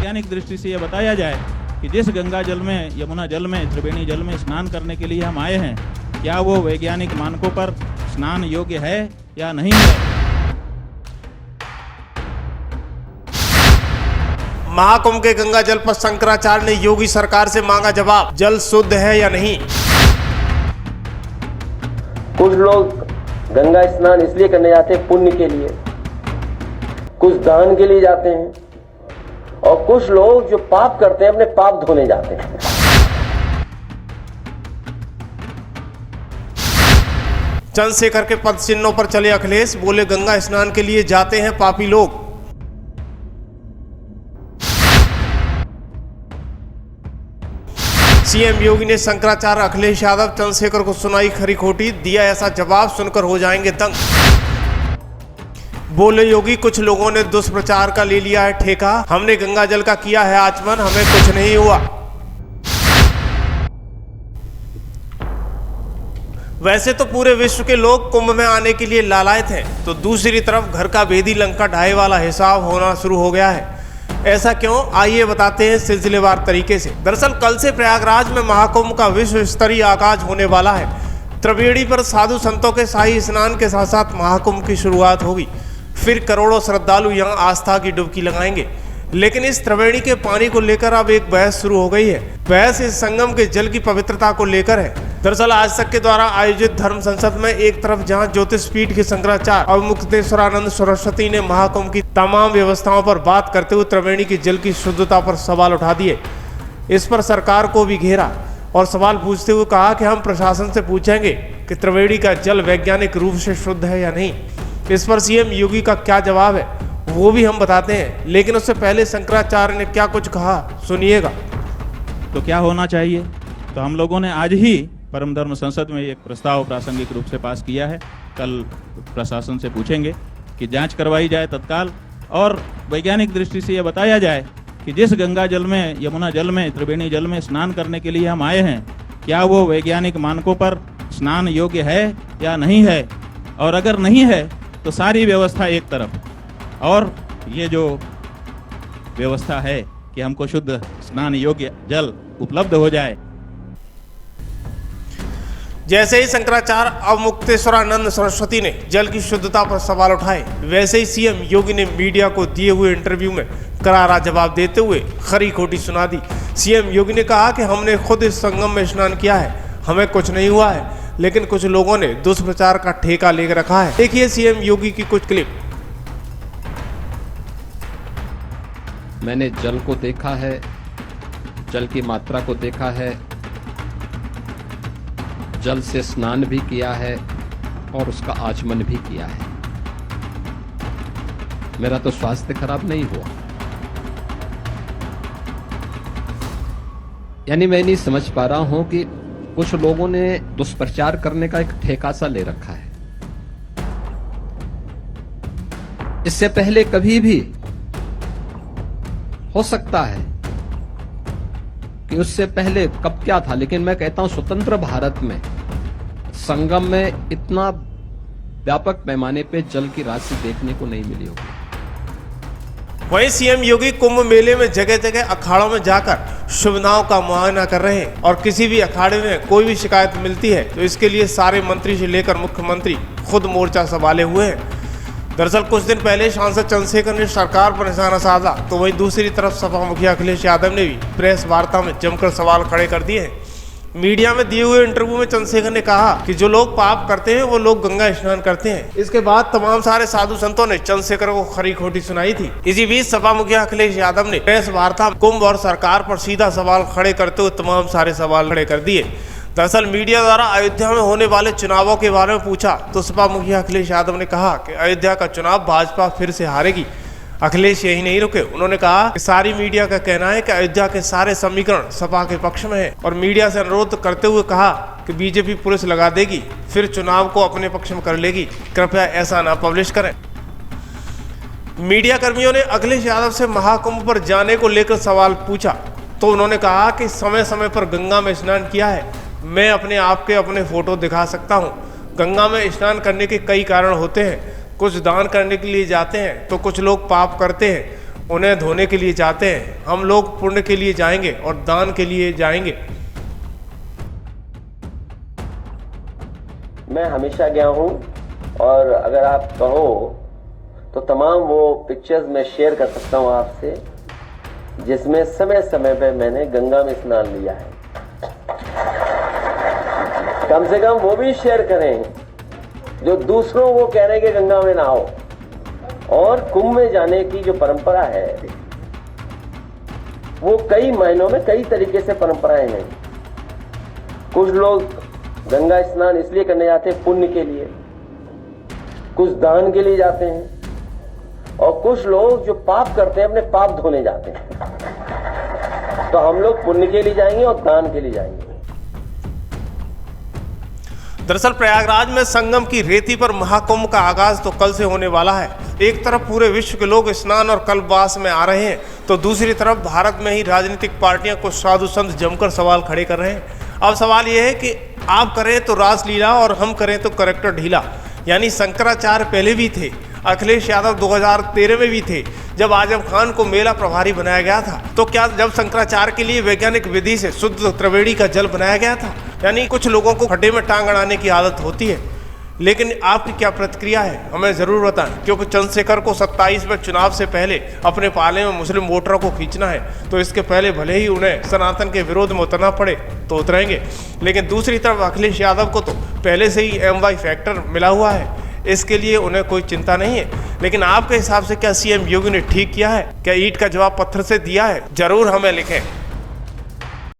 वैज्ञानिक दृष्टि से यह बताया जाए कि जिस गंगा जल में, यमुना जल में, त्रिवेणी जल में स्नान करने के लिए हम आए हैं, क्या वो वैज्ञानिक मानकों पर स्नान योग्य है या नहीं है। महाकुंभ के गंगा जल पर शंकराचार्य ने योगी सरकार से मांगा जवाब, जल शुद्ध है या नहीं। कुछ लोग गंगा स्नान इसलिए करने जाते हैं पुण्य के लिए, कुछ दान के लिए जाते हैं, और कुछ लोग जो पाप करते हैं अपने पाप धोने जाते हैं। चंद्रशेखर के पद चिन्हों पर चले अखिलेश, बोले गंगा स्नान के लिए जाते हैं पापी लोग। सीएम योगी ने शंकराचार्य, अखिलेश यादव, चंद्रशेखर को सुनाई खरी खोटी, दिया ऐसा जवाब सुनकर हो जाएंगे दंग। बोले योगी, कुछ लोगों ने दुष्प्रचार का ले लिया है ठेका, हमने गंगा जल का किया है आचमन, हमें कुछ नहीं हुआ। वैसे तो पूरे विश्व के लोग कुंभ में आने के लिए लालायत हैं, तो दूसरी तरफ घर का भेदी लंका ढाई वाला हिसाब होना शुरू हो गया है। ऐसा क्यों, आइए बताते हैं सिलसिलेवार तरीके से। दरअसल कल से प्रयागराज में महाकुंभ का विश्व स्तरीय आगाज होने वाला है। त्रिवेणी पर साधु संतों के शाही स्नान के साथ साथ महाकुंभ की शुरुआत होगी। फिर करोड़ों श्रद्धालु यहां आस्था की डुबकी लगाएंगे। लेकिन इस त्रिवेणी के पानी को लेकर अब एक बहस शुरू हो गई है। बहस इस संगम के जल की पवित्रता को लेकर है। दरअसल आज तक के द्वारा आयोजित धर्म संसद में एक तरफ जहां ज्योतिष पीठ के शंकराचार्य अवमुक्तेश्वरानंद सरस्वती ने महाकुंभ की तमाम व्यवस्थाओं पर बात करते हुए त्रिवेणी की जल की शुद्धता पर सवाल उठा दिए। इस पर सरकार को भी घेरा और सवाल पूछते हुए कहा कि हम प्रशासन से पूछेंगे कि त्रिवेणी का जल वैज्ञानिक रूप से शुद्ध है या नहीं। इस पर सीएम योगी का क्या जवाब है वो भी हम बताते हैं, लेकिन उससे पहले शंकराचार्य ने क्या कुछ कहा सुनिएगा। तो क्या होना चाहिए, तो हम लोगों ने आज ही परम धर्म संसद में एक प्रस्ताव प्रासंगिक रूप से पास किया है। कल प्रशासन से पूछेंगे कि जांच करवाई जाए तत्काल, और वैज्ञानिक दृष्टि से यह बताया जाए कि जिस गंगा जल में, यमुना जल में, त्रिवेणी जल में स्नान करने के लिए हम आए हैं, क्या वो वैज्ञानिक मानकों पर स्नान योग्य है या नहीं है। और अगर नहीं है तो सारी व्यवस्था एक तरफ, और ये जो व्यवस्था है कि हमको शुद्ध स्नान योग्य जल उपलब्ध हो जाए। जैसे ही शंकराचार्य अवमुक्तेश्वरानंद सरस्वती ने जल की शुद्धता पर सवाल उठाए, वैसे ही सीएम योगी ने मीडिया को दिए हुए इंटरव्यू में करारा जवाब देते हुए खरी खोटी सुना दी। सीएम योगी ने कहा कि हमने खुद इस संगम में स्नान किया है, हमें कुछ नहीं हुआ है, लेकिन कुछ लोगों ने दुष्प्रचार का ठेका लेकर रखा है। देखिए सीएम योगी की कुछ क्लिप। मैंने जल को देखा है, जल की मात्रा को देखा है, जल से स्नान भी किया है और उसका आचमन भी किया है। मेरा तो स्वास्थ्य खराब नहीं हुआ। यानी मैं नहीं समझ पा रहा हूं कि कुछ लोगों ने दुष्प्रचार करने का एक ठेका सा ले रखा है। इससे पहले कभी भी हो सकता है कि उससे पहले कब क्या था, लेकिन मैं कहता हूं स्वतंत्र भारत में संगम में इतना व्यापक पैमाने पे जल की राशि देखने को नहीं मिली होगी। वहीं सीएम योगी कुंभ मेले में जगह जगह अखाड़ों में जाकर सुविधाओं का मुआयना कर रहे हैं, और किसी भी अखाड़े में कोई भी शिकायत मिलती है तो इसके लिए सारे मंत्री से लेकर मुख्यमंत्री खुद मोर्चा संभाले हुए हैं। दरअसल कुछ दिन पहले सांसद चंद्रशेखर ने सरकार पर निशाना साधा, तो वहीं दूसरी तरफ सपा मुखिया अखिलेश यादव ने भी प्रेस वार्ता में जमकर सवाल खड़े कर दिए हैं। मीडिया में दिए हुए इंटरव्यू में चंद्रशेखर ने कहा कि जो लोग पाप करते हैं वो लोग गंगा स्नान करते हैं। इसके बाद तमाम सारे साधु संतों ने चंद्रशेखर को खरी खोटी सुनाई थी। इसी बीच सपा मुखिया अखिलेश यादव ने प्रेस वार्ता में कुंभ और सरकार पर सीधा सवाल खड़े करते हुए तमाम सारे सवाल खड़े कर दिए। दरअसल मीडिया द्वारा अयोध्या में होने वाले चुनावों के बारे में पूछा तो सपा मुखिया अखिलेश यादव ने कहा कि अयोध्या का चुनाव भाजपा फिर से हारेगी। अखिलेश यही नहीं रुके, उन्होंने कहा कि सारी मीडिया का कहना है कि अयोध्या के सारे समीकरण सपा के पक्ष में है, और मीडिया से अनुरोध करते हुए कहा कि बीजेपी पुलिस लगा देगी, फिर चुनाव को अपने पक्ष में कर लेगी, कृपया ऐसा ना पब्लिश करें। मीडिया कर्मियों ने अखिलेश यादव से महाकुंभ पर जाने को लेकर सवाल पूछा तो उन्होंने कहा कि समय समय पर गंगा में स्नान किया है, मैं अपने आप के अपने फोटो दिखा सकता हूँ। गंगा में स्नान करने के कई कारण होते हैं, कुछ दान करने के लिए जाते हैं तो कुछ लोग पाप करते हैं, उन्हें धोने के लिए जाते हैं, हम लोग पुण्य के लिए जाएंगे और दान के लिए जाएंगे। मैं हमेशा गया हूं और अगर आप कहो तो तमाम वो पिक्चर्स मैं शेयर कर सकता हूं आपसे जिसमें समय समय पे मैंने गंगा में स्नान लिया है। कम से कम वो भी शेयर करें जो दूसरों को कह रहे हैं कि गंगा में नहाओ। और कुंभ में जाने की जो परंपरा है वो कई महीनों में कई तरीके से परंपराएं हैं। कुछ लोग गंगा स्नान इसलिए करने जाते हैं पुण्य के लिए, कुछ दान के लिए जाते हैं और कुछ लोग जो पाप करते हैं अपने पाप धोने जाते हैं। तो हम लोग पुण्य के लिए जाएंगे और दान के लिए जाएंगे। दरअसल प्रयागराज में संगम की रेती पर महाकुंभ का आगाज तो कल से होने वाला है। एक तरफ पूरे विश्व के लोग स्नान और कल्पवास में आ रहे हैं तो दूसरी तरफ भारत में ही राजनीतिक पार्टियां कुछ साधु संत जमकर सवाल खड़े कर रहे हैं। अब सवाल यह है कि आप करें तो रासलीला और हम करें तो करेक्टर ढीला। यानी शंकराचार्य पहले भी थे, अखिलेश यादव 2013 में भी थे जब आजम खान को मेला प्रभारी बनाया गया था। तो क्या जब शंकराचार्य के लिए वैज्ञानिक विधि से शुद्ध त्रिवेणी का जल बनाया गया था? यानी कुछ लोगों को खड्डे में टांग अड़ाने की आदत होती है। लेकिन आपकी क्या प्रतिक्रिया है हमें ज़रूर बताएं, क्योंकि चंद्रशेखर को 27 में चुनाव से पहले अपने पाले में मुस्लिम वोटरों को खींचना है। तो इसके पहले भले ही उन्हें सनातन के विरोध में उतरना पड़े तो उतरेंगे, लेकिन दूसरी तरफ अखिलेश यादव को तो पहले से ही MY फैक्टर मिला हुआ है, इसके लिए उन्हें कोई चिंता नहीं है। लेकिन आपके हिसाब से क्या CM योगी ने ठीक किया है? क्या ईंट का जवाब पत्थर से दिया है? जरूर हमें लिखें।